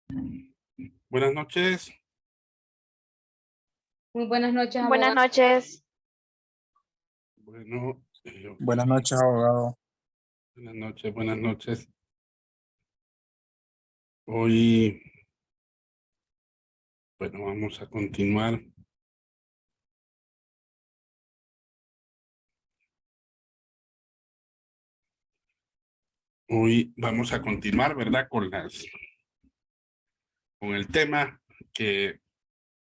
Buenas noches. Muy buenas noches, Buenas abogado. noches. Bueno, Buenas noches, abogado. buenas noches, buenas noches. Hoy, bueno, vamos a continuar. Hoy vamos a continuar, ¿verdad? Con el tema que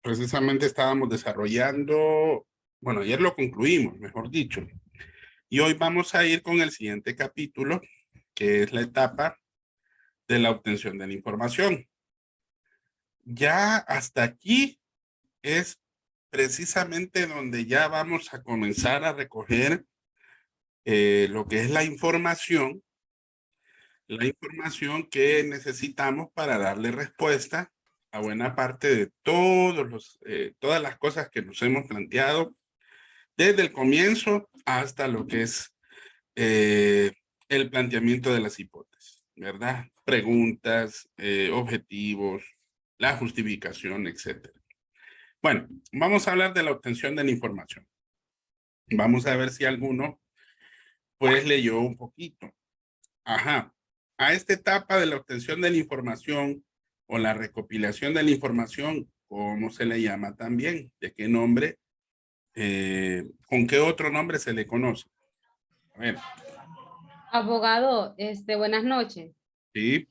precisamente estábamos desarrollando. Bueno, ayer lo concluimos, mejor dicho. Y hoy vamos a ir con el siguiente capítulo, que es la etapa de la obtención de la información. Ya hasta aquí es precisamente donde ya vamos a comenzar a recoger lo que es la información que necesitamos para darle respuesta a buena parte de todas las cosas que nos hemos planteado desde el comienzo hasta lo que es el planteamiento de las hipótesis, ¿verdad? Preguntas, objetivos, la justificación, etcétera. Bueno, vamos a hablar de la obtención de la información. Vamos a ver si alguno pues leyó un poquito. Ajá. A esta etapa de la obtención de la información o la recopilación de la información, ¿cómo se le llama también? ¿De qué nombre? ¿Con qué otro nombre se le conoce? A ver. Abogado, buenas noches. Sí.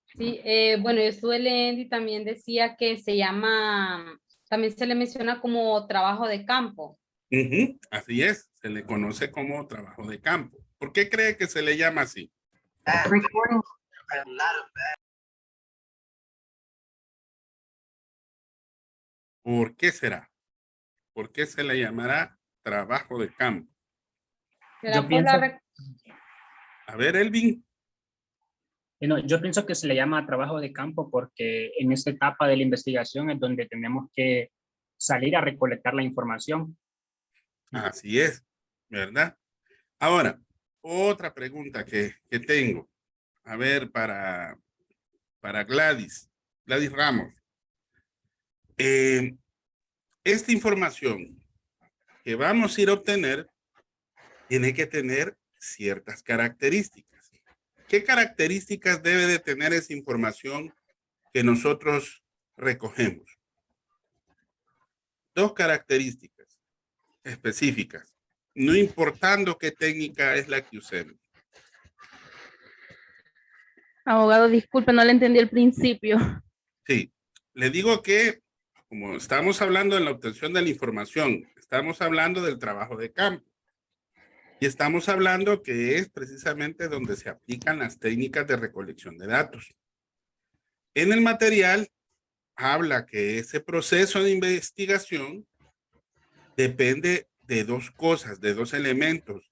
Sí, bueno, yo estuve leyendo y también decía que se llama, también se le menciona como trabajo de campo. Así es, se le conoce como trabajo de campo. ¿Por qué cree que se le llama así? ¿Por qué será? ¿Por qué se le llamará trabajo de campo? ¿Será Yo por pienso, A ver, Elvin. yo pienso que se le llama trabajo de campo porque en esta etapa de la investigación es donde tenemos que salir a recolectar la información. Así es, ¿verdad? Ahora, otra pregunta que tengo. A ver, para Gladys Ramos. Esta información que vamos a ir a obtener tiene que tener ciertas características. ¿Qué características debe de tener esa información que nosotros recogemos? Dos características específicas, no importando qué técnica es la que usemos. Abogado, disculpe, no le entendí al principio. Sí, le digo que como estamos hablando de la obtención de la información, estamos hablando del trabajo de campo y estamos hablando que es precisamente donde se aplican las técnicas de recolección de datos. En el material habla que ese proceso de investigación depende de dos cosas, de dos elementos.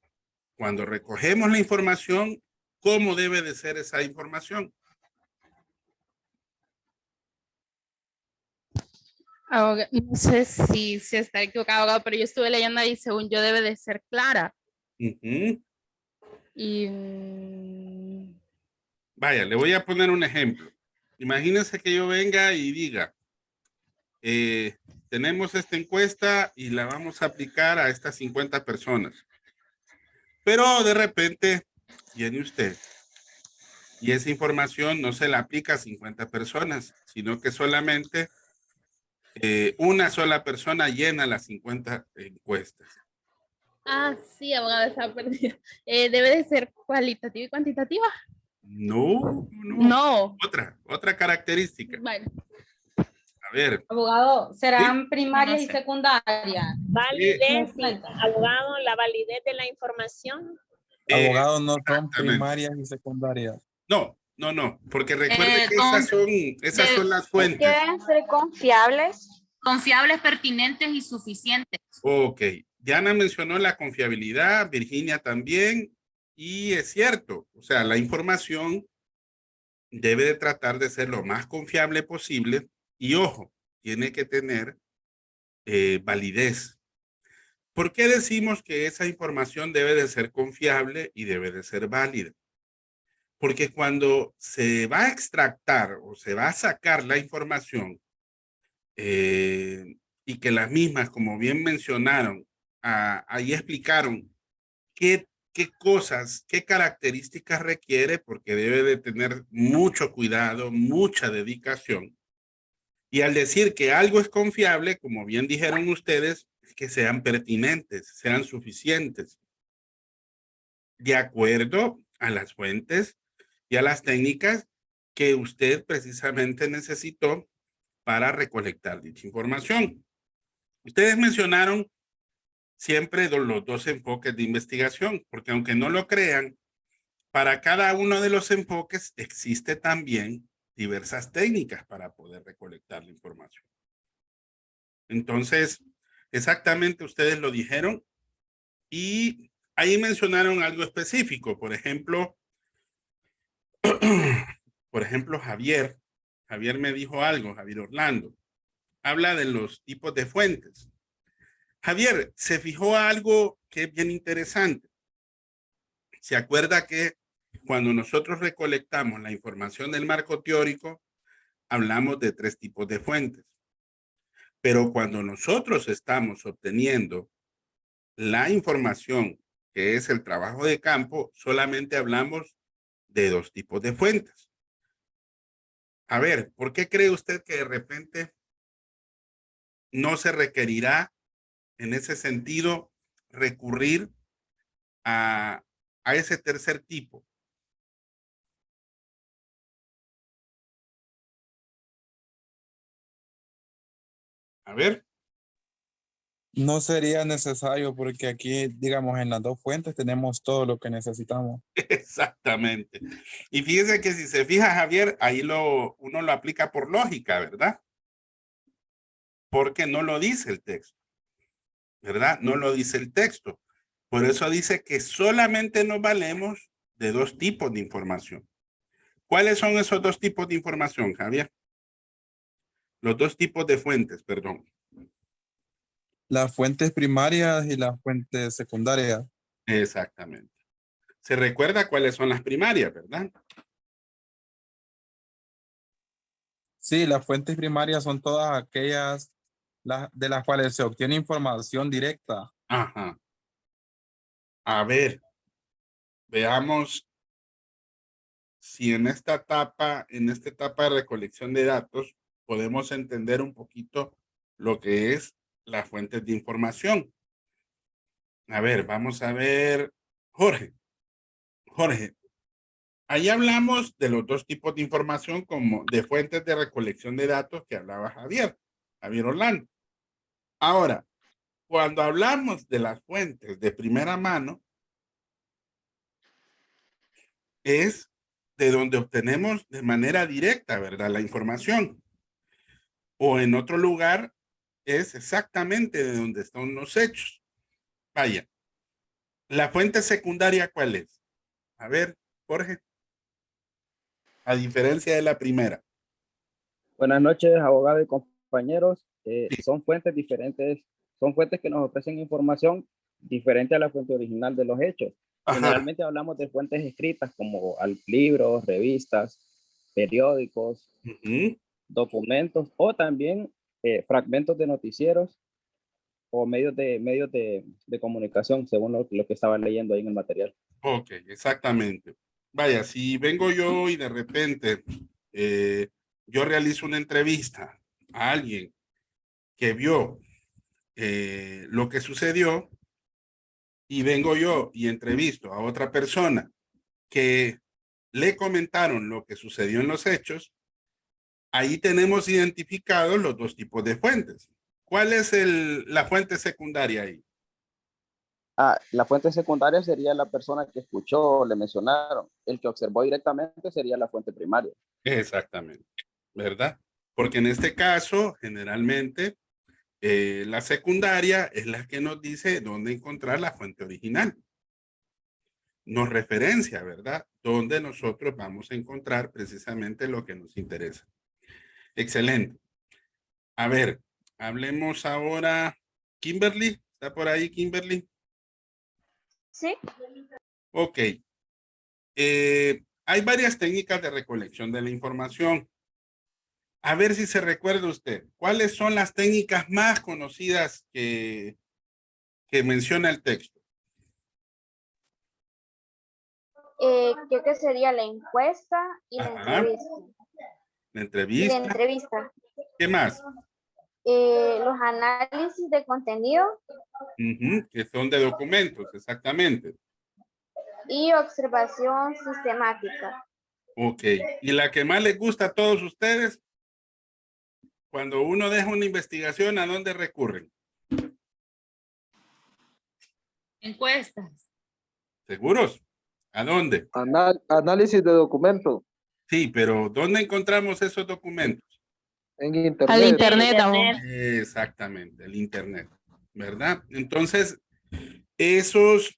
Cuando recogemos la información, ¿cómo debe de ser esa información? No sé si está equivocado, abogado, pero yo estuve leyendo ahí, según yo, debe de ser clara. Y Vaya, le voy a poner un ejemplo. Imagínense que yo venga y diga, tenemos esta encuesta y la vamos a aplicar a estas 50 personas. Pero de repente viene usted y esa información no se la aplica a 50 personas, sino que solamente una sola persona llena las 50 encuestas. sí, abogado, está perdido. Debe de ser cualitativa y cuantitativa. No. Otra característica. Bueno. A ver. Abogado, ¿serán ¿sí? primarias No y sé. secundarias? Validez, Sí. abogado, la validez de la información. Abogados no son primarias y secundarias. No, porque recuerde que esas son las fuentes. Que deben ser confiables. Confiables, pertinentes y suficientes. Ok, Diana mencionó la confiabilidad, Virginia también, y es cierto, o sea, la información debe de tratar de ser lo más confiable posible y ojo, tiene que tener validez. ¿Por qué decimos que esa información debe de ser confiable y debe de ser válida? Porque cuando se va a extractar o se va a sacar la información y que las mismas, como bien mencionaron, ahí explicaron qué cosas, qué características requiere, porque debe de tener mucho cuidado, mucha dedicación. Y al decir que algo es confiable, como bien dijeron ustedes, que sean pertinentes, sean suficientes, de acuerdo a las fuentes y a las técnicas que usted precisamente necesitó para recolectar dicha información. Ustedes mencionaron siempre los dos enfoques de investigación, porque aunque no lo crean, para cada uno de los enfoques existe también diversas técnicas para poder recolectar la información. Entonces, exactamente ustedes lo dijeron y ahí mencionaron algo específico. Por ejemplo, Javier me dijo algo, Javier Orlando, habla de los tipos de fuentes. Javier, se fijó algo que es bien interesante. Se acuerda que cuando nosotros recolectamos la información del marco teórico, hablamos de 3 tipos de fuentes. Pero cuando nosotros estamos obteniendo la información que es el trabajo de campo, solamente hablamos de 2 tipos de fuentes. A ver, ¿por qué cree usted que de repente no se requerirá en ese sentido recurrir a ese tercer tipo? A ver. No sería necesario porque aquí, digamos, en las dos fuentes tenemos todo lo que necesitamos. Exactamente. Y fíjese que si se fija, Javier, ahí uno lo aplica por lógica, ¿verdad? Porque no lo dice el texto, ¿verdad? No lo dice el texto. Por eso dice que solamente nos valemos de 2 tipos de información. ¿Cuáles son esos 2 tipos de información, Javier? Los 2 tipos de fuentes, perdón. Las fuentes primarias y las fuentes secundarias. Exactamente. Se recuerda cuáles son las primarias, ¿verdad? Sí, las fuentes primarias son todas aquellas de las cuales se obtiene información directa. Ajá. A ver, veamos si en esta etapa de recolección de datos, podemos entender un poquito lo que es las fuentes de información. A ver, vamos a ver, Jorge, ahí hablamos de los 2 tipos de información como de fuentes de recolección de datos que hablaba Javier Orlando. Ahora, cuando hablamos de las fuentes de primera mano, es de donde obtenemos de manera directa, ¿verdad? La información. O en otro lugar, es exactamente de donde están los hechos. Vaya. ¿La fuente secundaria cuál es? A ver, Jorge. A diferencia de la primera. Buenas noches, abogado y compañeros. Sí. Son fuentes diferentes, son fuentes que nos ofrecen información diferente a la fuente original de los hechos. Ajá. Generalmente hablamos de fuentes escritas como libros, revistas, periódicos, documentos o también fragmentos de noticieros o medios de comunicación, según lo que estaba leyendo ahí en el material. Ok, exactamente. Vaya, si vengo yo y de repente yo realizo una entrevista a alguien que vio lo que sucedió y vengo yo y entrevisto a otra persona que le comentaron lo que sucedió en los hechos, ahí tenemos identificados los 2 tipos de fuentes. ¿Cuál es la fuente secundaria ahí? La fuente secundaria sería la persona que escuchó, le mencionaron. El que observó directamente sería la fuente primaria. Exactamente, ¿verdad? Porque en este caso, generalmente, la secundaria es la que nos dice dónde encontrar la fuente original. Nos referencia, ¿verdad? Dónde nosotros vamos a encontrar precisamente lo que nos interesa. Excelente. A ver, hablemos ahora. Kimberly, ¿está por ahí Kimberly? Sí. Ok. hay varias técnicas de recolección de la información. A ver si se recuerda usted, ¿cuáles son las técnicas más conocidas que menciona el texto? Creo que sería la encuesta y la Ajá. entrevista. La Y entrevista. la entrevista. ¿Qué más? Los análisis de contenido Ujú, que son de documentos, exactamente. y observación sistemática. Ok. ¿Y la que más les gusta a todos ustedes? Cuando uno deja una investigación, ¿a dónde recurren? Encuestas. ¿Seguros? ¿A dónde? Análisis de documento Sí, pero ¿dónde encontramos esos documentos? en internet. Al internet, amor. Exactamente, el internet, ¿verdad? Entonces, esos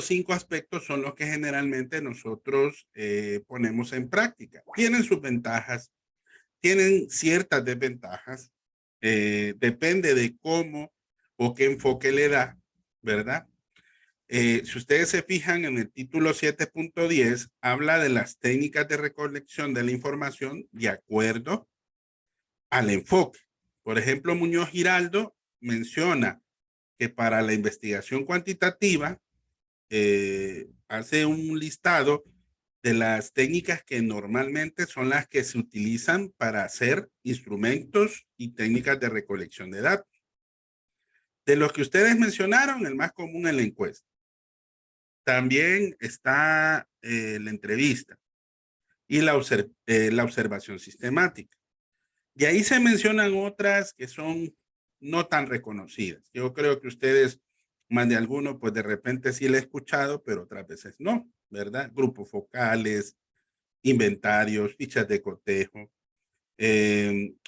5 aspectos son los que generalmente nosotros ponemos en práctica. Tienen sus ventajas, tienen ciertas desventajas, depende de cómo o qué enfoque le da, ¿verdad? Si ustedes se fijan en el título 7.10, habla de las técnicas de recolección de la información de acuerdo al enfoque. Por ejemplo, Muñoz Giraldo menciona que para la investigación cuantitativa hace un listado de las técnicas que normalmente son las que se utilizan para hacer instrumentos y técnicas de recolección de datos. De los que ustedes mencionaron, el más común es la encuesta. También está la entrevista y la observación sistemática. Y ahí se mencionan otras que son no tan reconocidas. Yo creo que ustedes, más de alguno, pues de repente sí le he escuchado, pero otras veces no, ¿verdad? Grupos focales, inventarios, fichas de cotejo,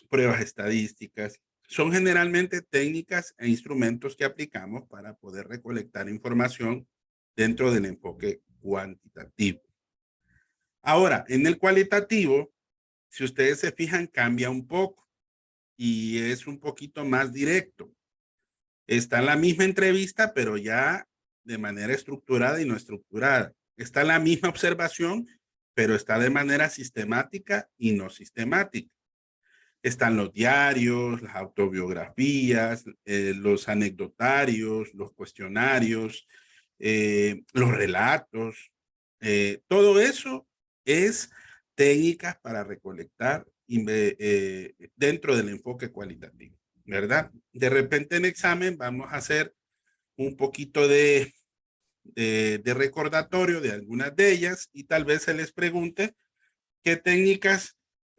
pruebas estadísticas. Son generalmente técnicas e instrumentos que aplicamos para poder recolectar información dentro del enfoque cuantitativo. Ahora, en el cualitativo, si ustedes se fijan, cambia un poco y es un poquito más directo. Está en la misma entrevista, pero ya de manera estructurada y no estructurada. Está la misma observación, pero está de manera sistemática y no sistemática. Están los diarios, las autobiografías, los anecdotarios, los cuestionarios, los relatos. Todo eso es técnicas para recolectar dentro del enfoque cualitativo, ¿verdad? De repente en examen vamos a hacer un poquito de recordatorio de algunas de ellas y tal vez se les pregunte qué técnicas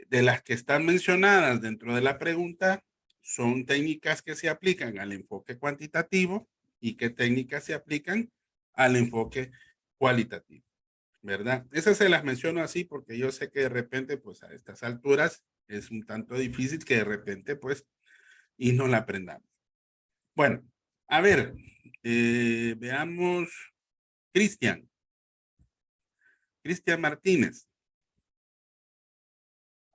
de las que están mencionadas dentro de la pregunta son técnicas que se aplican al enfoque cuantitativo y qué técnicas se aplican al enfoque cualitativo, ¿verdad? Esas se las menciono así porque yo sé que de repente, pues a estas alturas es un tanto difícil que de repente, pues, y no la aprendamos. Bueno, a ver, veamos, Cristian Martínez.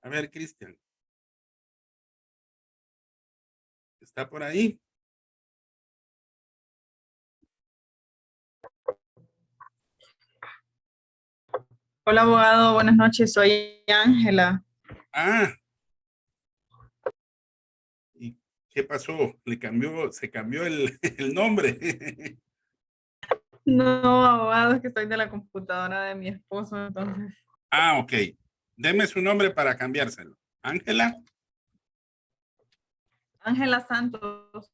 A ver, Cristian. ¿Está por ahí? Hola, abogado. Buenas noches. Soy Ángela. Ah. ¿Y qué pasó? Se cambió el nombre. No, abogado, es que soy de la computadora de mi esposo, entonces. Ah, ok. Deme su nombre para cambiárselo. Ángela. Ángela Santos.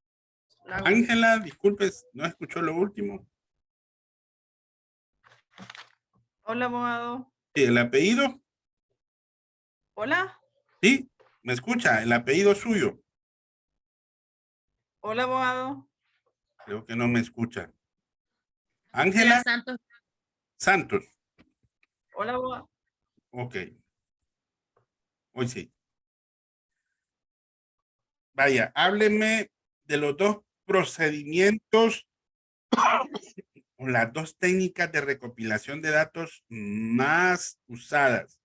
Ángela, disculpes, no escuchó lo último. Hola, abogado. ¿Y el apellido? Hola. Sí, me escucha, el apellido suyo. Hola, abogado. Creo que no me escucha. Ángela Santos. Santos. Hola, abogado. Ok. Hoy sí. Vaya, hábleme de los dos procedimientos o las dos técnicas de recopilación de datos más usadas.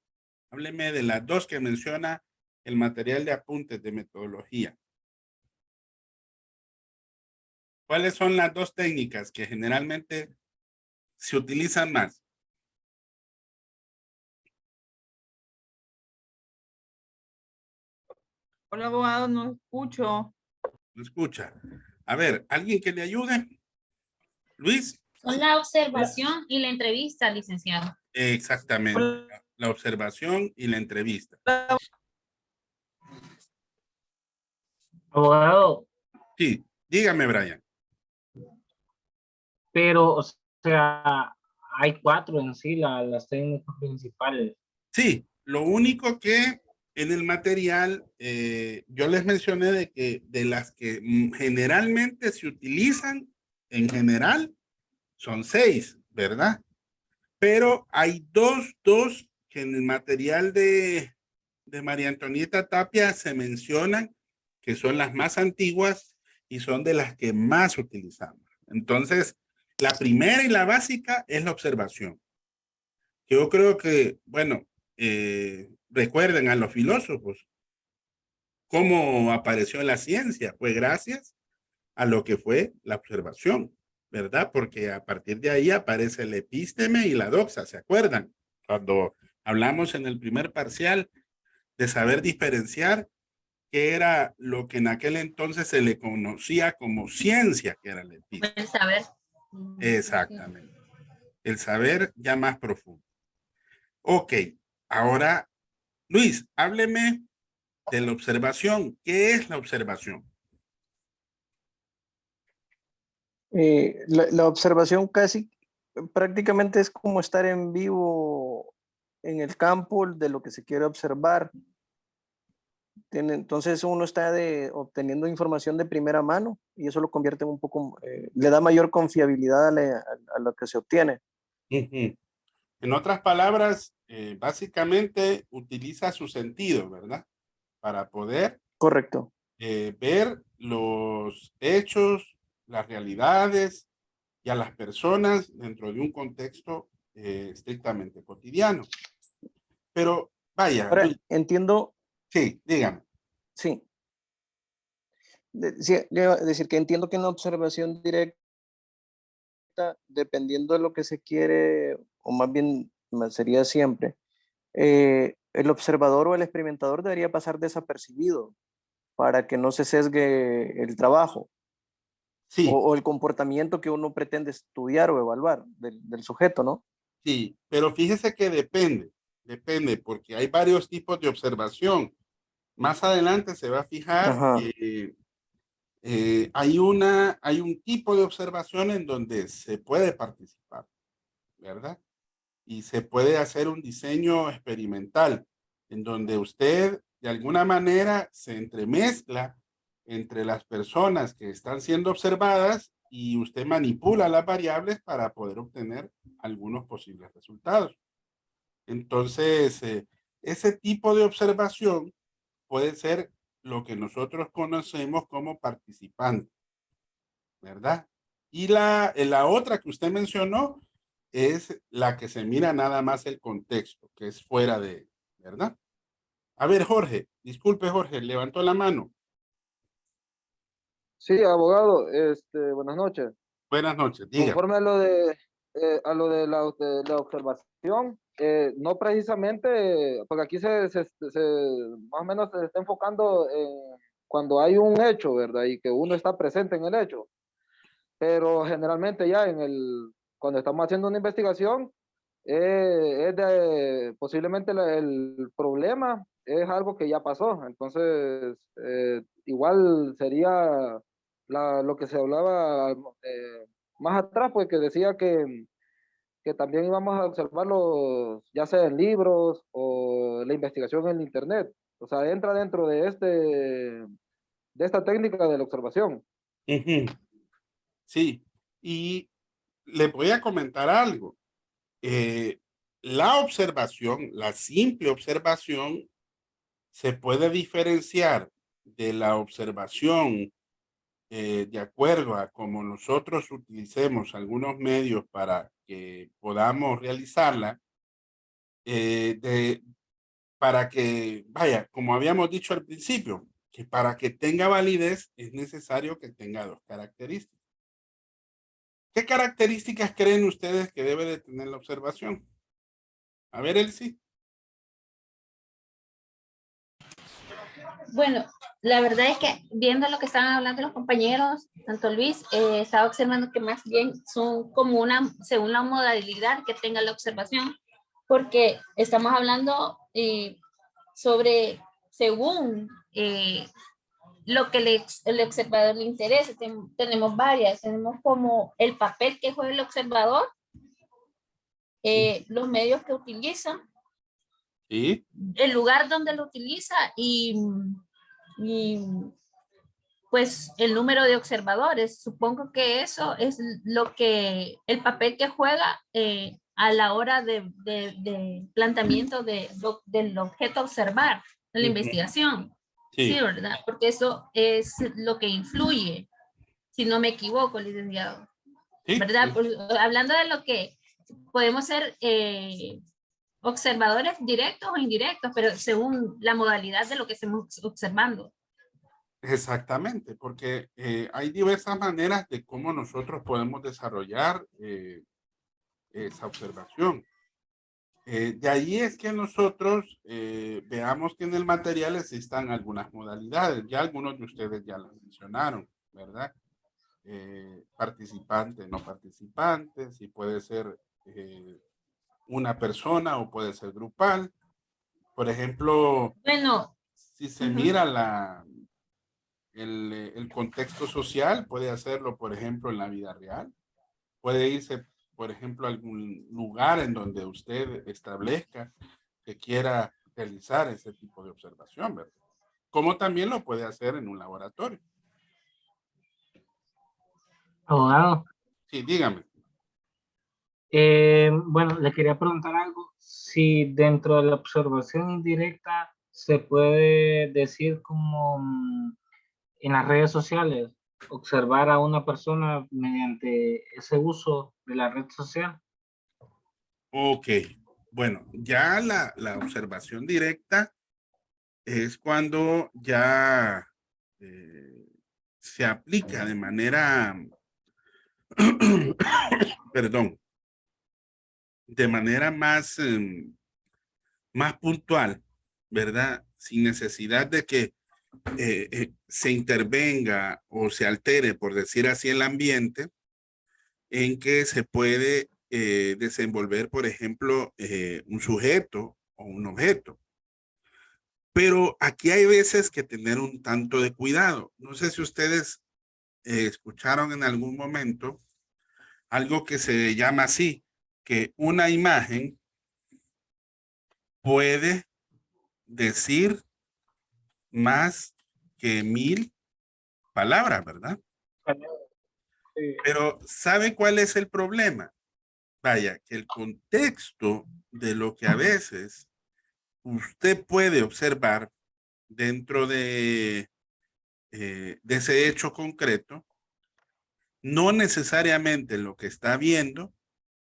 Hábleme de las dos que menciona el material de apuntes de metodología. ¿Cuáles son las dos técnicas que generalmente se utilizan más? Hola, abogado, no escucho. ¿No escucha? A ver, ¿alguien que le ayude? Luis. Son la observación y la entrevista, licenciado. Exactamente. La observación y la entrevista. Abogado, Sí, dígame, Brian. pero, o sea, hay 4 en sí, las técnicas principales. Sí, lo único que en el material yo les mencioné de que de las que generalmente se utilizan, en general, son 6, ¿verdad? Pero hay dos que en el material de María Antonieta Tapia se mencionan que son las más antiguas y son de las que más utilizamos. Entonces, la primera y la básica es la observación. Yo creo que, bueno, recuerden a los filósofos cómo apareció la ciencia, fue gracias a lo que fue la observación, ¿verdad? Porque a partir de ahí aparece el epísteme y la doxa, ¿se acuerdan? Cuando hablamos en el primer parcial de saber diferenciar qué era lo que en aquel entonces se le conocía como ciencia, que era el epísteme. El saber. Exactamente. El saber ya más profundo. Ok, ahora, Luis, hábleme de la observación. ¿Qué es la observación? La observación casi prácticamente es como estar en vivo en el campo de lo que se quiere observar. Entonces uno está obteniendo información de primera mano y eso lo convierte en un poco, le da mayor confiabilidad a lo que se obtiene. En otras palabras, básicamente utiliza su sentido, ¿verdad? Para poder Correcto. Ver los hechos, las realidades y a las personas dentro de un contexto estrictamente cotidiano. Pero vaya. Ahora, entiendo. Sí, dígame. Sí. Sí, decir que entiendo que en la observación directa, dependiendo de lo que se quiere, o más bien sería siempre, el observador o el experimentador debería pasar desapercibido para que no se sesgue el trabajo. Sí. O el comportamiento que uno pretende estudiar o evaluar del sujeto, ¿no? Sí, pero fíjese que depende, porque hay varios tipos de observación. Más adelante se va a fijar que hay un tipo de observación en donde se puede participar, ¿verdad? Y se puede hacer un diseño experimental en donde usted de alguna manera se entremezcla entre las personas que están siendo observadas y usted manipula las variables para poder obtener algunos posibles resultados. Entonces, ese tipo de observación puede ser lo que nosotros conocemos como participante, ¿verdad? Y la otra que usted mencionó es la que se mira nada más el contexto, que es fuera de, ¿verdad? A ver, Jorge, disculpe, Jorge, levantó la mano. Sí, abogado, buenas noches. Buenas noches, diga. Conforme a lo de la observación, no precisamente, porque aquí más o menos se está enfocando en cuando hay un hecho, ¿verdad? Y que uno está presente en el hecho. Pero generalmente ya cuando estamos haciendo una investigación, posiblemente el problema es algo que ya pasó. Entonces, igual sería lo que se hablaba más atrás, pues que decía que también íbamos a observarlos, ya sea en libros o la investigación en internet. O sea, entra dentro de esta técnica de la observación. Sí, y le voy a comentar algo. La observación, la simple observación, se puede diferenciar de la observación de acuerdo a cómo nosotros utilicemos algunos medios para que podamos realizarla, para que, vaya, como habíamos dicho al principio, que para que tenga validez es necesario que tenga dos características. ¿Qué características creen ustedes que debe de tener la observación? A ver, Elsie. Bueno, la verdad es que viendo lo que estaban hablando los compañeros, tanto Luis, estaba observando que más bien son como según la modalidad que tenga la observación, porque estamos hablando sobre, según lo que el observador le interesa. Tenemos varias, tenemos como el papel que juega el observador, los medios que utiliza, ¿Sí? el lugar donde lo utiliza y pues el número de observadores. Supongo que eso es el papel que juega a la hora de planteamiento del objeto a observar, de la investigación. Sí, ¿verdad? Porque eso es lo que influye, si no me equivoco, licenciado. ¿Verdad? Pues, hablando de lo que podemos ser observadores directos o indirectos, pero según la modalidad de lo que estemos observando. Exactamente, porque hay diversas maneras de cómo nosotros podemos desarrollar esa observación. De ahí es que nosotros veamos que en el material existan algunas modalidades. Ya algunos de ustedes ya las mencionaron, ¿verdad? Participante, no participante, si puede ser una persona o puede ser grupal. Por ejemplo, bueno, si se mira el contexto social, puede hacerlo, por ejemplo, en la vida real. Puede irse, por ejemplo, a algún lugar en donde usted establezca que quiera realizar ese tipo de observación, ¿verdad? Como también lo puede hacer en un laboratorio. Abogado. Sí, dígame. Bueno, le quería preguntar algo. Si dentro de la observación indirecta se puede decir como en las redes sociales, observar a una persona mediante ese uso de la red social. Ok, bueno, ya la observación directa es cuando ya se aplica de manera, perdón, de manera más, más puntual, ¿verdad? Sin necesidad de que se intervenga o se altere, por decir así, el ambiente, en que se puede desenvolver, por ejemplo, un sujeto o un objeto. Pero aquí hay veces que tener un tanto de cuidado. No sé si ustedes escucharon en algún momento algo que se llama así, que una imagen puede decir más que 1000 palabras, ¿verdad? Pero ¿sabe cuál es el problema? Vaya, que el contexto de lo que a veces usted puede observar dentro de ese hecho concreto, no necesariamente lo que está viendo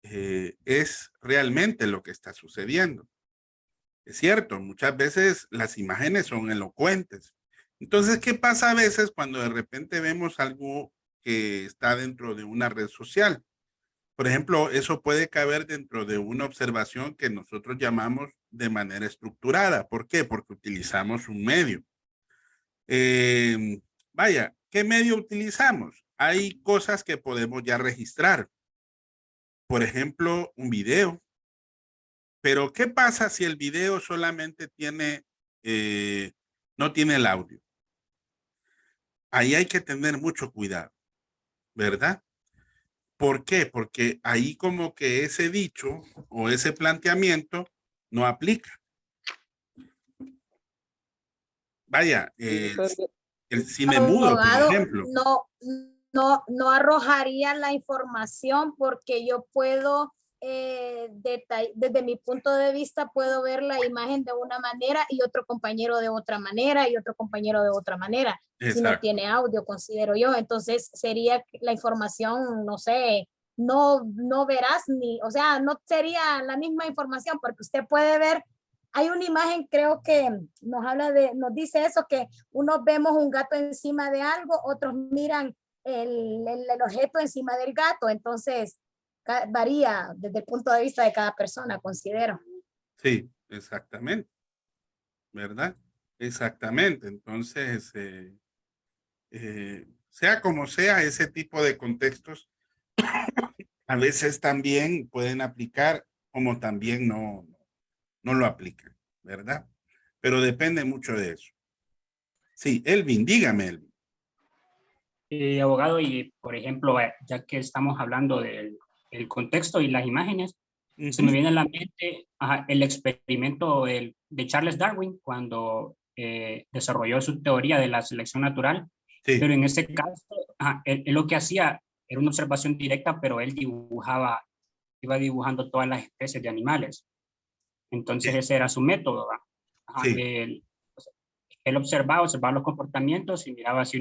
es realmente lo que está sucediendo. Es cierto, muchas veces las imágenes son elocuentes. Entonces, ¿qué pasa a veces cuando de repente vemos algo que está dentro de una red social? Por ejemplo, eso puede caber dentro de una observación que nosotros llamamos de manera estructurada. ¿Por qué? Porque utilizamos un medio. Vaya, ¿qué medio utilizamos? Hay cosas que podemos ya registrar. Por ejemplo, un video. Pero, ¿qué pasa si el video solamente tiene, no tiene el audio? Ahí hay que tener mucho cuidado, ¿verdad? ¿Por qué? Porque ahí como que ese dicho o ese planteamiento no aplica. Vaya, el cine mudo, por Abogado, ejemplo. no arrojaría la información porque yo puedo, desde mi punto de vista, puedo ver la imagen de una manera y otro compañero de otra manera y otro compañero de otra manera. Si no tiene audio, considero yo. Entonces sería la información, no sé, no verás ni, o sea, no sería la misma información porque usted puede ver. Hay una imagen, creo que nos dice eso, que unos vemos un gato encima de algo, otros miran el objeto encima del gato. Entonces, varía desde el punto de vista de cada persona, considero. Sí, exactamente. ¿Verdad? Exactamente. Entonces, sea como sea, ese tipo de contextos a veces también pueden aplicar como también no lo aplican, ¿verdad? Pero depende mucho de eso. Sí, Elvin, dígame, Elvin. Abogado, y por ejemplo, ya que estamos hablando el contexto y las imágenes, se me viene a la mente el experimento de Charles Darwin cuando desarrolló su teoría de la selección natural. Sí. Pero en ese caso, él lo que hacía era una observación directa, pero él iba dibujando todas las especies de animales. Entonces ese era su método. Sí. Él observaba los comportamientos y miraba si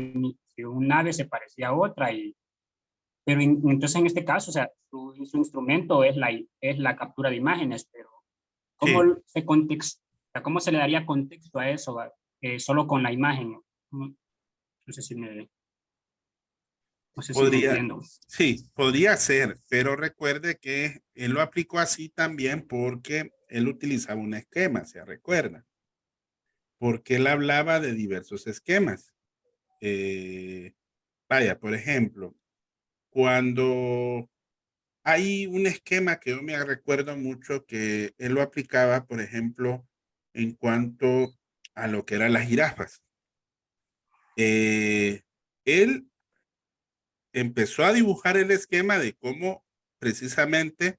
un ave se parecía a otra. Pero entonces en este caso, o sea, su instrumento es la captura de imágenes, pero ¿cómo cómo se le daría contexto a eso solo con la imagen? No sé si me entiendo. Sí, podría ser, pero recuerde que él lo aplicó así también porque él utilizaba un esquema, ¿se recuerda? Porque él hablaba de diversos esquemas. Vaya, por ejemplo, cuando hay un esquema que yo me recuerdo mucho que él lo aplicaba, por ejemplo, en cuanto a lo que eran las jirafas. Él empezó a dibujar el esquema de cómo precisamente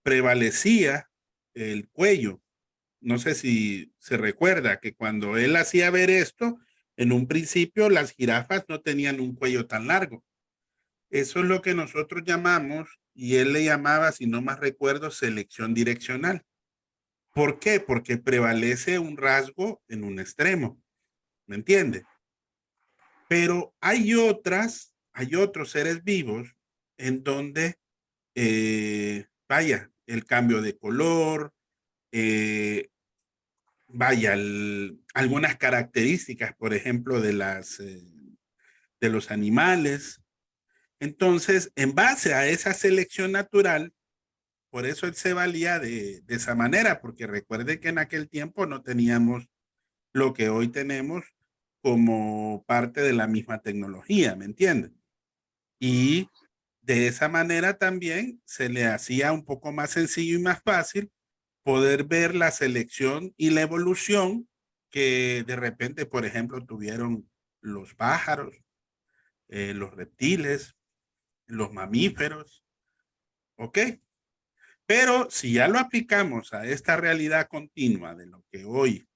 prevalecía el cuello. No sé si se recuerda que cuando él hacía ver esto, en un principio las jirafas no tenían un cuello tan largo. Eso es lo que nosotros llamamos, y él le llamaba, si no más recuerdo, selección direccional. ¿Por qué? Porque prevalece un rasgo en un extremo. ¿Me entiende? Pero hay otros seres vivos en donde, vaya, el cambio de color, vaya, algunas características, por ejemplo, de los animales. Entonces, en base a esa selección natural, por eso él se valía de esa manera, porque recuerde que en aquel tiempo no teníamos lo que hoy tenemos como parte de la misma tecnología, ¿me entienden? Y de esa manera también se le hacía un poco más sencillo y más fácil poder ver la selección y la evolución que de repente, por ejemplo, tuvieron los pájaros, los reptiles, los mamíferos, ¿ok? Pero si ya lo aplicamos a esta realidad continua de lo que hoy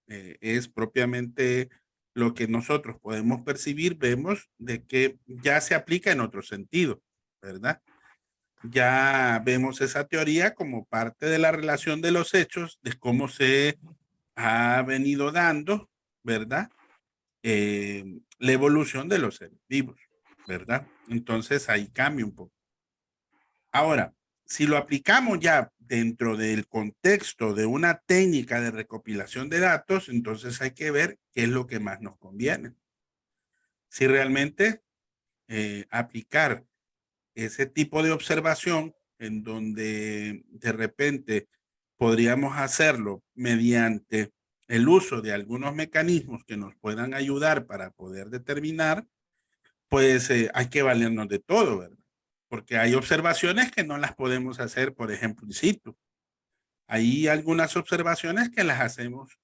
es propiamente lo que nosotros podemos percibir, vemos de que ya se aplica en otro sentido, ¿verdad? Ya vemos esa teoría como parte de la relación de los hechos, de cómo se ha venido dando, ¿verdad? La evolución de los seres vivos, ¿verdad? Entonces ahí cambia un poco. Ahora, si lo aplicamos ya dentro del contexto de una técnica de recopilación de datos, entonces hay que ver qué es lo que más nos conviene. Si realmente aplicar ese tipo de observación en donde de repente podríamos hacerlo mediante el uso de algunos mecanismos que nos puedan ayudar para poder determinar, pues hay que valernos de todo, ¿verdad? Porque hay observaciones que no las podemos hacer, por ejemplo, in situ. Hay algunas observaciones que las hacemos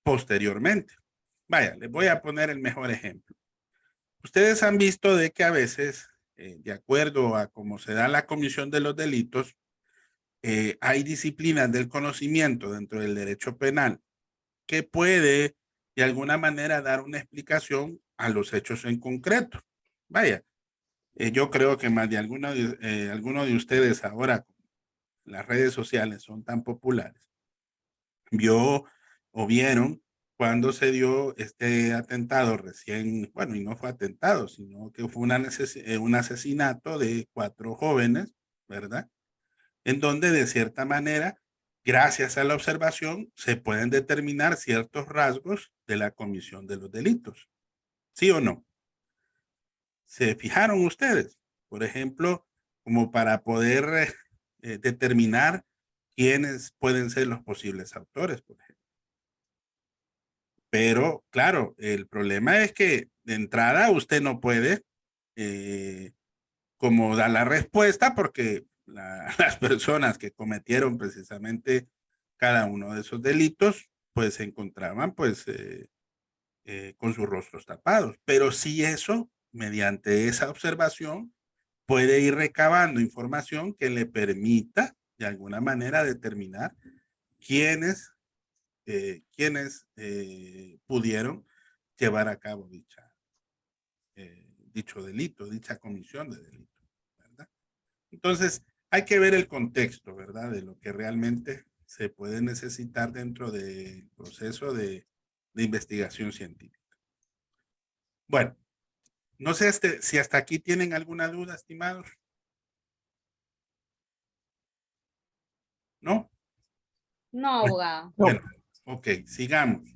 posteriormente. Vaya, les voy a poner el mejor ejemplo. Ustedes han visto de que a veces, de acuerdo a cómo se da la comisión de los delitos, hay disciplinas del conocimiento dentro del derecho penal que puede de alguna manera dar una explicación a los hechos en concreto. Vaya, yo creo que más de alguno de ustedes ahora, las redes sociales son tan populares, vio o vieron cuando se dio este atentado recién, bueno, y no fue atentado, sino que fue un asesinato de 4 jóvenes, ¿verdad? En donde de cierta manera, gracias a la observación, se pueden determinar ciertos rasgos de la comisión de los delitos. ¿Sí o no? ¿Se fijaron ustedes? Por ejemplo, como para poder determinar quiénes pueden ser los posibles autores, por ejemplo. Pero, claro, el problema es que de entrada usted no puede como dar la respuesta porque las personas que cometieron precisamente cada uno de esos delitos, pues se encontraban pues con sus rostros tapados. Pero sí eso, mediante esa observación, puede ir recabando información que le permita de alguna manera determinar quiénes pudieron llevar a cabo dicho delito, dicha comisión de delito, ¿verdad? Entonces, hay que ver el contexto, ¿verdad? De lo que realmente se puede necesitar dentro del proceso de investigación científica. Bueno, no sé si hasta aquí tienen alguna duda, estimados. ¿No? No, abogado. Bueno, ok, sigamos.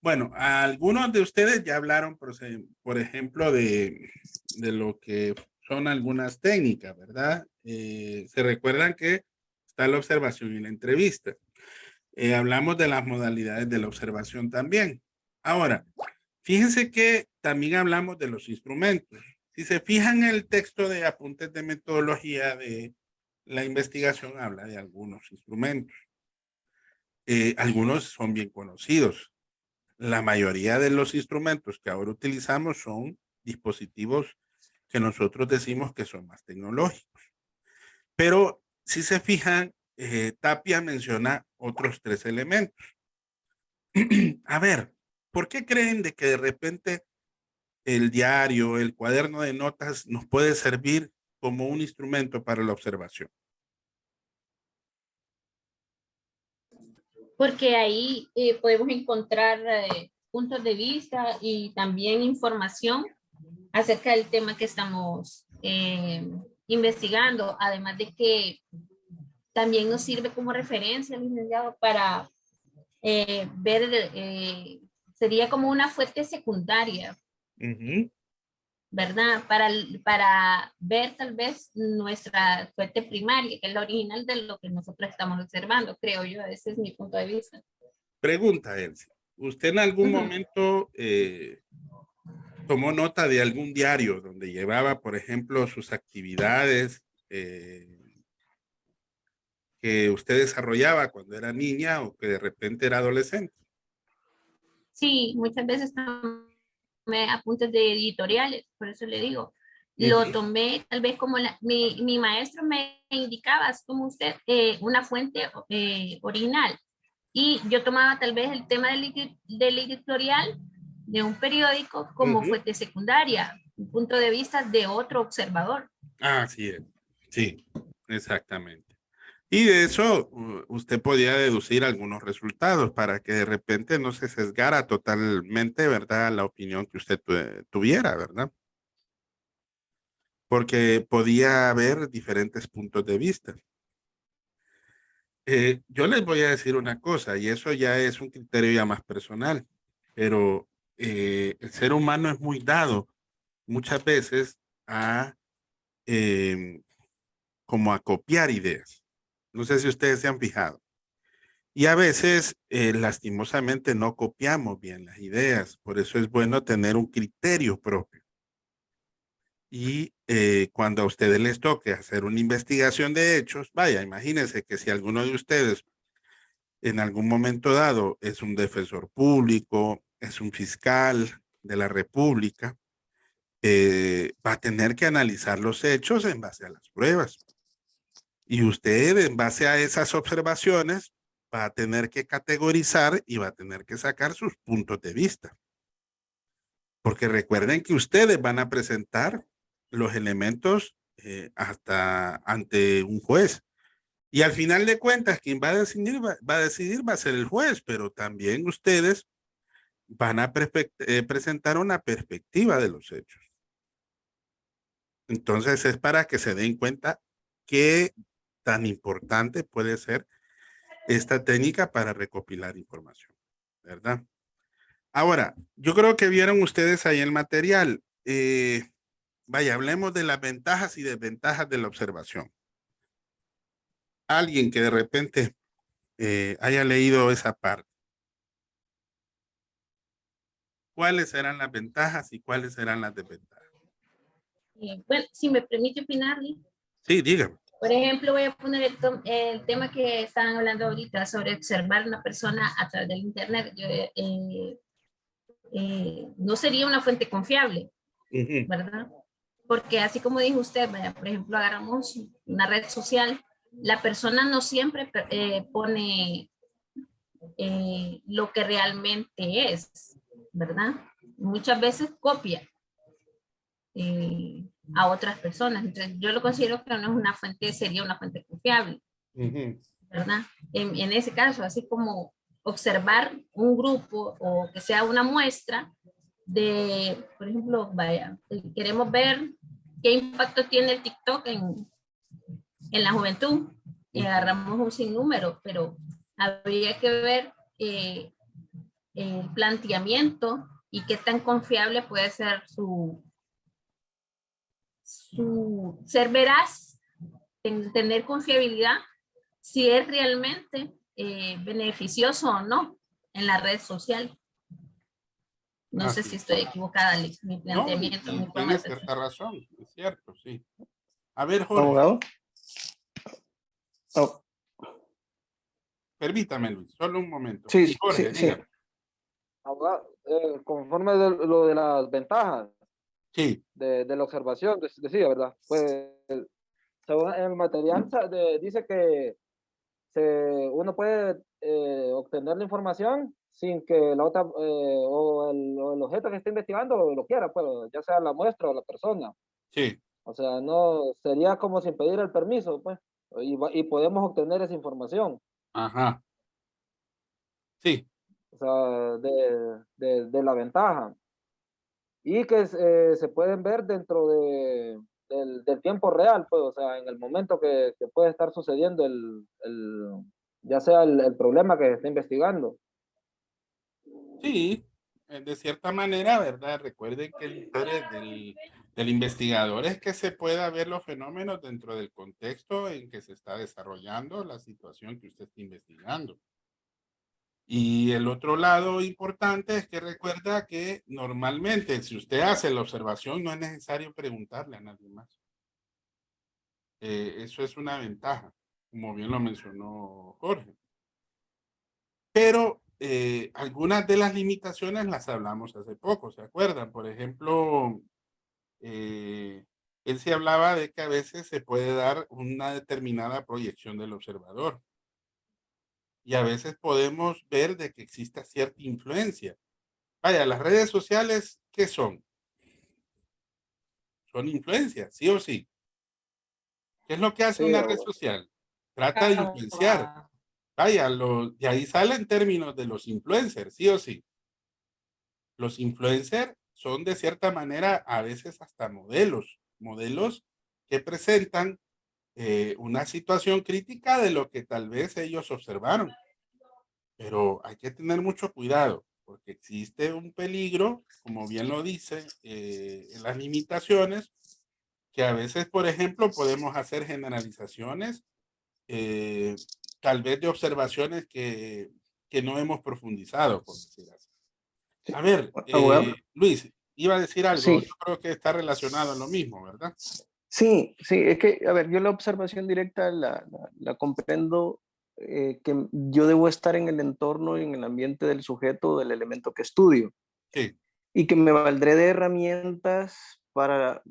Bueno, algunos de ustedes ya hablaron, por ejemplo, de lo que son algunas técnicas, ¿verdad? Se recuerdan que está la observación y la entrevista. Hablamos de las modalidades de la observación también. Ahora, fíjense que también hablamos de los instrumentos. Si se fijan en el texto de apuntes de metodología de la investigación, habla de algunos instrumentos. Algunos son bien conocidos. La mayoría de los instrumentos que ahora utilizamos son dispositivos que nosotros decimos que son más tecnológicos. Pero si se fijan, Tapia menciona otros 3 elementos. A ver, ¿por qué creen de que de repente el diario, el cuaderno de notas nos puede servir como un instrumento para la observación? Porque ahí podemos encontrar puntos de vista y también información acerca del tema que estamos investigando, además de que también nos sirve como referencia, licenciado, para ver, sería como una fuente secundaria, ¿verdad? Para ver tal vez nuestra fuente primaria, que es la original de lo que nosotros estamos observando, creo yo. Ese es mi punto de vista. Pregunta, Elsie. ¿Usted en algún momento tomó nota de algún diario donde llevaba, por ejemplo, sus actividades que usted desarrollaba cuando era niña o que de repente era adolescente? Sí, muchas veces tomé apuntes de editoriales, por eso le digo. Lo tomé tal vez como mi maestro me indicaba, así como usted, una fuente original. Y yo tomaba tal vez el tema del editorial de un periódico como fuente secundaria, un punto de vista de otro observador. Así es. Sí, exactamente. Y de eso usted podía deducir algunos resultados para que de repente no se sesgara totalmente, ¿verdad? La opinión que usted tuviera, ¿verdad? Porque podía haber diferentes puntos de vista. Yo les voy a decir una cosa, y eso ya es un criterio ya más personal, pero el ser humano es muy dado muchas veces a como a copiar ideas. No sé si ustedes se han fijado. Y a veces, lastimosamente, no copiamos bien las ideas. Por eso es bueno tener un criterio propio. Y cuando a ustedes les toque hacer una investigación de hechos, vaya, imagínense que si alguno de ustedes en algún momento dado es un defensor público, es un fiscal de la República, va a tener que analizar los hechos en base a las pruebas. Y usted, en base a esas observaciones, va a tener que categorizar y va a tener que sacar sus puntos de vista. Porque recuerden que ustedes van a presentar los elementos hasta ante un juez. Y al final de cuentas, quien va a decidir va a ser el juez, pero también ustedes van a presentar una perspectiva de los hechos. Entonces es para que se den cuenta qué tan importante puede ser esta técnica para recopilar información, ¿verdad? Ahora, yo creo que vieron ustedes ahí el material. Vaya, hablemos de las ventajas y desventajas de la observación. Alguien que de repente haya leído esa parte. cuáles serán las ventajas y cuáles serán las desventajas. Bueno, si me permite opinar, Lee. Sí, dígame. Por ejemplo, voy a poner el tema que estaban hablando ahorita sobre observar a una persona a través del internet. No sería una fuente confiable, ¿verdad? Porque así como dijo usted, vaya, por ejemplo, agarramos una red social, la persona no siempre pone lo que realmente es, ¿verdad? Muchas veces copia a otras personas. Entonces, yo lo considero que no es una fuente, sería una fuente confiable, ¿verdad? En ese caso, así como observar un grupo o que sea una muestra de, por ejemplo, vaya, queremos ver qué impacto tiene el TikTok en la juventud. Y agarramos un sinnúmero, pero habría que ver el planteamiento y qué tan confiable puede ser su ser veraz, tener confiabilidad, si es realmente beneficioso o no en la red social. No sé si estoy equivocada, Alex, mi planteamiento. No, tienes cierta razón, es cierto, sí. A ver, Jorge. Abogado. Oh. Permítame, Luis, solo un momento. Sí, Jorge, sí. Abogado, conforme lo de las ventajas sí. de la observación, decía, ¿verdad? Pues según el material dice que uno puede obtener la información sin que la otra o el objeto que esté investigando lo quiera, pues, ya sea la muestra o la persona. Sí. O sea, no sería como sin pedir el permiso, pues, y podemos obtener esa información. Ajá. Sí. O sea, de la ventaja. Y que se pueden ver dentro del tiempo real, pues, o sea, en el momento que puede estar sucediendo ya sea el problema que se está investigando. Sí, de cierta manera, ¿verdad? Recuerden que el interés del investigador es que se pueda ver los fenómenos dentro del contexto en que se está desarrollando la situación que usted está investigando. Y el otro lado importante es que recuerda que normalmente si usted hace la observación no es necesario preguntarle a nadie más. Eso es una ventaja, como bien lo mencionó Jorge. Pero algunas de las limitaciones las hablamos hace poco, ¿se acuerdan? Por ejemplo, él se hablaba de que a veces se puede dar una determinada proyección del observador. Y a veces podemos ver de que exista cierta influencia. Vaya, las redes sociales, ¿qué son? Son influencias, sí o sí. ¿Qué es lo que hace una red social? Trata de influenciar. Vaya, de ahí salen términos de los influencers, sí o sí. Los influencers son de cierta manera a veces hasta modelos que presentan una situación crítica de lo que tal vez ellos observaron. Pero hay que tener mucho cuidado porque existe un peligro, como bien lo dice, en las limitaciones, que a veces, por ejemplo, podemos hacer generalizaciones, tal vez de observaciones que no hemos profundizado, por decir así. A ver, Luis, iba a decir algo, Sí. yo creo que está relacionado a lo mismo, ¿verdad? Sí, es que, a ver, yo la observación directa la comprendo, que yo debo estar en el entorno y en el ambiente del sujeto, del elemento que estudio. Sí. Y que me valdré de herramientas para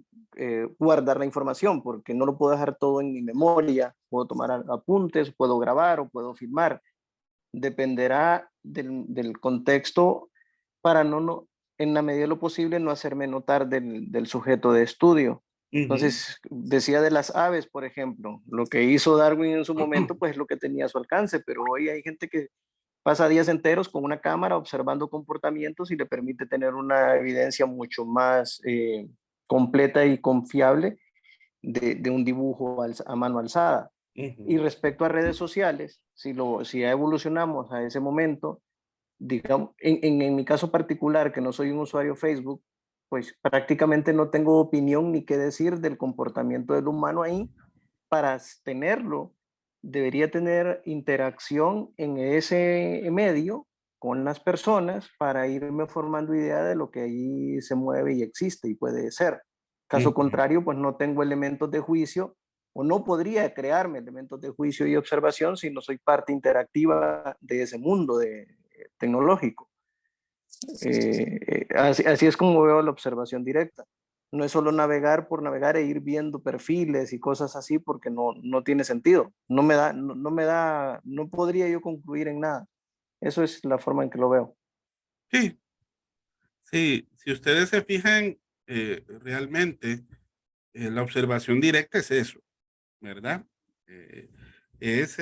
guardar la información, porque no lo puedo dejar todo en mi memoria, puedo tomar apuntes, puedo grabar o puedo filmar. Dependerá del contexto para no, en la medida de lo posible, no hacerme notar del sujeto de estudio. Entonces, decía de las aves, por ejemplo, lo que hizo Darwin en su momento, pues es lo que tenía a su alcance, pero hoy hay gente que pasa días enteros con una cámara observando comportamientos y le permite tener una evidencia mucho más completa y confiable de un dibujo a mano alzada. Y respecto a redes sociales, si ya evolucionamos a ese momento, digamos, en mi caso particular, que no soy un usuario Facebook, pues prácticamente no tengo opinión ni qué decir del comportamiento del humano ahí. Para tenerlo, debería tener interacción en ese medio con las personas para irme formando idea de lo que ahí se mueve y existe y puede ser. Caso contrario, pues no tengo elementos de juicio o no podría crearme elementos de juicio y observación si no soy parte interactiva de ese mundo tecnológico. Así es como veo la observación directa. No es solo navegar por navegar e ir viendo perfiles y cosas así porque no tiene sentido. No podría yo concluir en nada. Eso es la forma en que lo veo. Sí, sí, si ustedes se fijan, realmente la observación directa es eso, ¿verdad? Es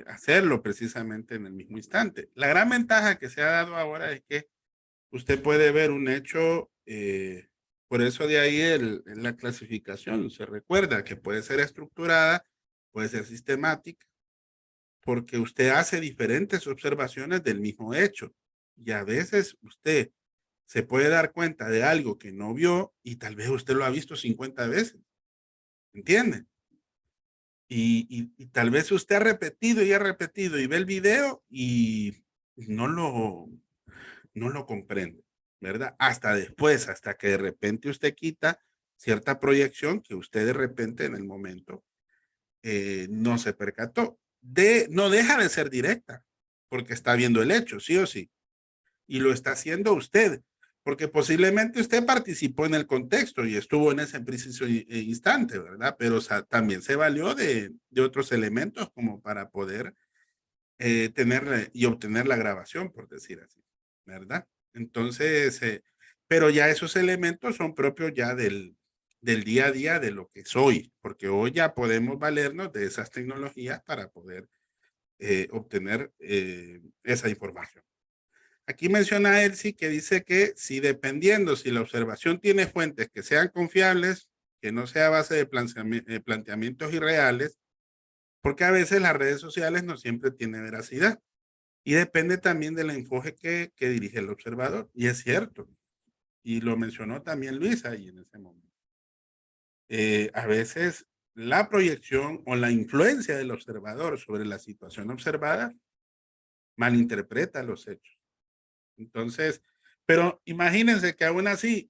hacerlo precisamente en el mismo instante. La gran ventaja que se ha dado ahora es que usted puede ver un hecho, por eso de ahí la clasificación se recuerda que puede ser estructurada, puede ser sistemática, porque usted hace diferentes observaciones del mismo hecho y a veces usted se puede dar cuenta de algo que no vio y tal vez usted lo ha visto 50 veces, ¿entiende? Y tal vez usted ha repetido y ve el video y no lo comprende, ¿verdad? Hasta después, hasta que de repente usted quita cierta proyección que usted de repente en el momento no se percató. No deja de ser directa, porque está viendo el hecho, sí o sí. Y lo está haciendo usted, porque posiblemente usted participó en el contexto y estuvo en ese preciso instante, ¿verdad? Pero también se valió de otros elementos como para poder tener y obtener la grabación, por decir así, ¿verdad? Entonces, pero ya esos elementos son propios ya del día a día de lo que soy, porque hoy ya podemos valernos de esas tecnologías para poder obtener esa información. Aquí menciona Elsie que dice que si dependiendo si la observación tiene fuentes que sean confiables, que no sea a base de planteamientos irreales, porque a veces las redes sociales no siempre tienen veracidad y depende también del enfoque que dirige el observador. Y es cierto, y lo mencionó también Luis ahí en ese momento. A veces la proyección o la influencia del observador sobre la situación observada malinterpreta los hechos. Entonces, pero imagínense que aún así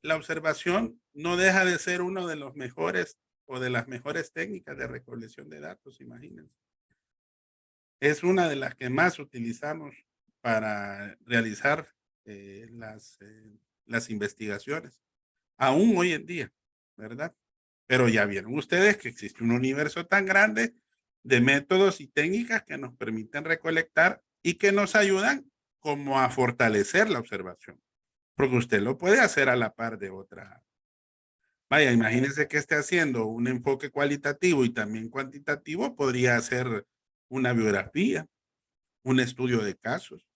la observación no deja de ser uno de los mejores o de las mejores técnicas de recolección de datos, imagínense. Es una de las que más utilizamos para realizar las investigaciones, aún hoy en día, ¿verdad? Pero ya vieron ustedes que existe un universo tan grande de métodos y técnicas que nos permiten recolectar y que nos ayudan como a fortalecer la observación, porque usted lo puede hacer a la par de otra. Vaya, imagínense que esté haciendo un enfoque cualitativo y también cuantitativo, podría hacer una biografía, un estudio de casos,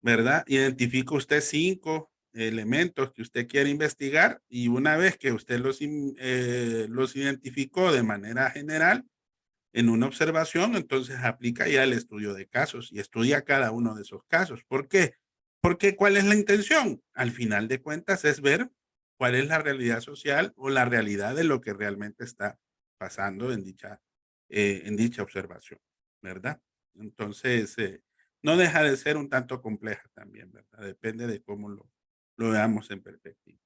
¿verdad? Identifica usted 5 elementos que usted quiere investigar y una vez que usted los identificó de manera general en una observación, entonces aplica ya el estudio de casos y estudia cada uno de esos casos. ¿Por qué? Porque ¿cuál es la intención? Al final de cuentas es ver cuál es la realidad social o la realidad de lo que realmente está pasando en dicha observación, ¿verdad? Entonces, no deja de ser un tanto compleja también, ¿verdad? Depende de cómo lo veamos en perspectiva.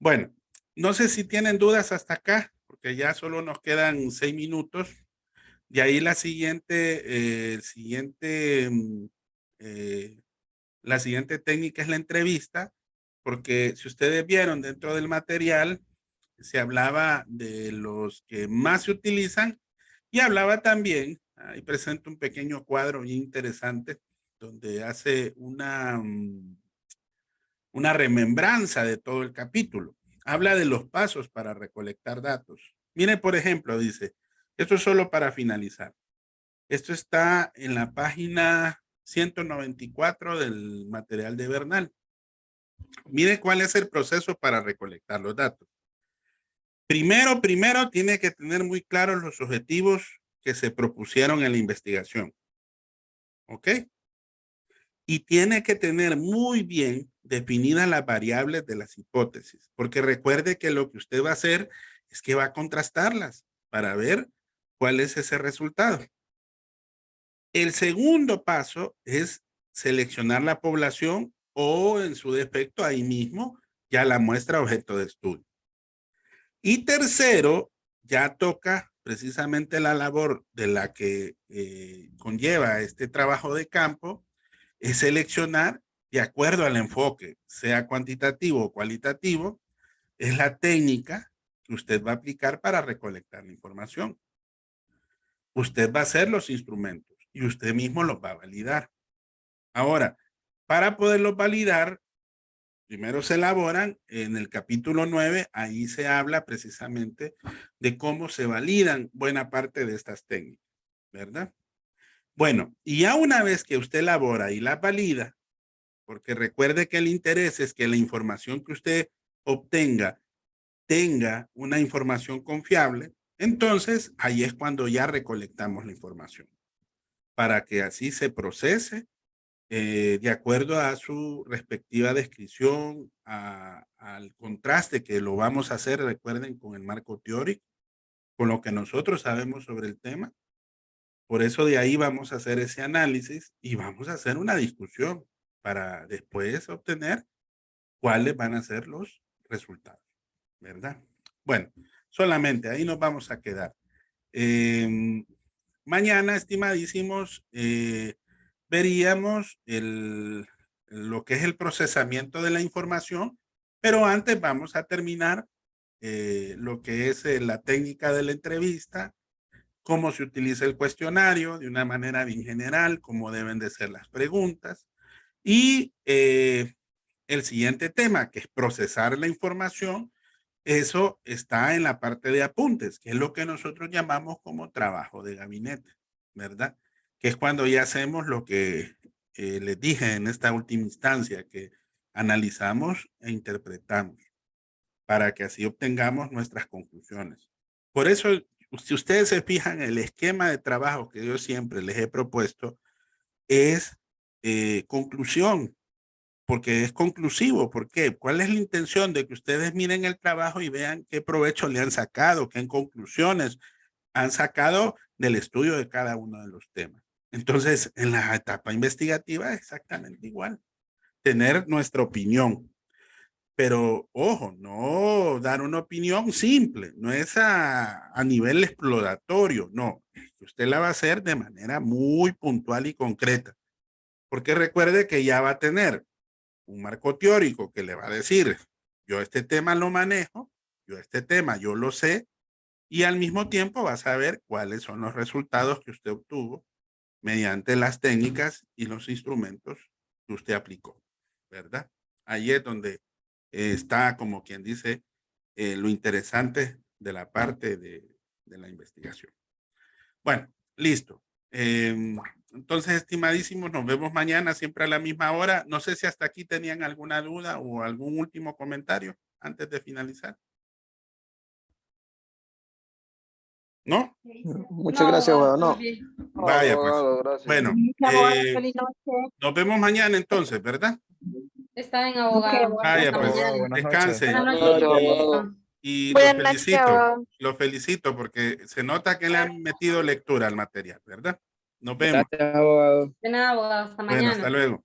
Bueno, no sé si tienen dudas hasta acá, porque ya solo nos quedan 6 minutos. De ahí la siguiente técnica es la entrevista, porque si ustedes vieron dentro del material, se hablaba de los que más se utilizan y hablaba también, ahí presento un pequeño cuadro bien interesante, donde hace una remembranza de todo el capítulo. Habla de los pasos para recolectar datos. Mire, por ejemplo, dice, esto es solo para finalizar. Esto está en la página 194 del material de Bernal. Mire cuál es el proceso para recolectar los datos. Primero tiene que tener muy claros los objetivos que se propusieron en la investigación. ¿Ok? Y tiene que tener muy bien definidas las variables de las hipótesis, porque recuerde que lo que usted va a hacer es que va a contrastarlas para ver cuál es ese resultado. El segundo paso es seleccionar la población o en su defecto ahí mismo ya la muestra objeto de estudio. Y tercero, ya toca precisamente la labor de la que conlleva este trabajo de campo, es seleccionar de acuerdo al enfoque, sea cuantitativo o cualitativo, es la técnica que usted va a aplicar para recolectar la información. Usted va a hacer los instrumentos y usted mismo los va a validar. Ahora, para poderlos validar, primero se elaboran en el capítulo 9, ahí se habla precisamente de cómo se validan buena parte de estas técnicas, ¿verdad? Bueno, y ya una vez que usted elabora y las valida, porque recuerde que el interés es que la información que usted obtenga tenga una información confiable, entonces ahí es cuando ya recolectamos la información para que así se procese de acuerdo a su respectiva descripción, al contraste que lo vamos a hacer, recuerden, con el marco teórico, con lo que nosotros sabemos sobre el tema. Por eso de ahí vamos a hacer ese análisis y vamos a hacer una discusión para después obtener cuáles van a ser los resultados, ¿verdad? Bueno, solamente ahí nos vamos a quedar. Mañana, estimadísimos, veríamos lo que es el procesamiento de la información, pero antes vamos a terminar lo que es la técnica de la entrevista, cómo se utiliza el cuestionario de una manera bien general, cómo deben de ser las preguntas y el siguiente tema, que es procesar la información. Eso está en la parte de apuntes, que es lo que nosotros llamamos como trabajo de gabinete, ¿verdad? Que es cuando ya hacemos lo que les dije en esta última instancia, que analizamos e interpretamos para que así obtengamos nuestras conclusiones. Por eso, si ustedes se fijan, el esquema de trabajo que yo siempre les he propuesto es conclusión, porque es conclusivo. ¿Por qué? ¿Cuál es la intención de que ustedes miren el trabajo y vean qué provecho le han sacado, qué conclusiones han sacado del estudio de cada uno de los temas? Entonces, en la etapa investigativa es exactamente igual. Tener nuestra opinión. Pero, ojo, no dar una opinión simple. No es a nivel exploratorio. No, usted la va a hacer de manera muy puntual y concreta. Porque recuerde que ya va a tener un marco teórico que le va a decir, yo este tema lo manejo, yo este tema yo lo sé, y al mismo tiempo va a saber cuáles son los resultados que usted obtuvo mediante las técnicas y los instrumentos que usted aplicó, ¿verdad? Ahí es donde está, como quien dice, lo interesante de la parte de la investigación. Bueno, listo. Entonces, estimadísimos, nos vemos mañana siempre a la misma hora. No sé si hasta aquí tenían alguna duda o algún último comentario antes de finalizar. ¿No? Muchas gracias, abogado. No. Vaya, pues. Gracias. Bueno, nos vemos mañana entonces, ¿verdad? Está bien, abogado. Vaya, Hasta pues, mañana. descanse. Buenas noches. Y Buenas lo felicito porque se nota que le han metido lectura al material, ¿verdad? Nos vemos. Gracias, abogado. De nada, abogado. Hasta Bueno, mañana. hasta luego.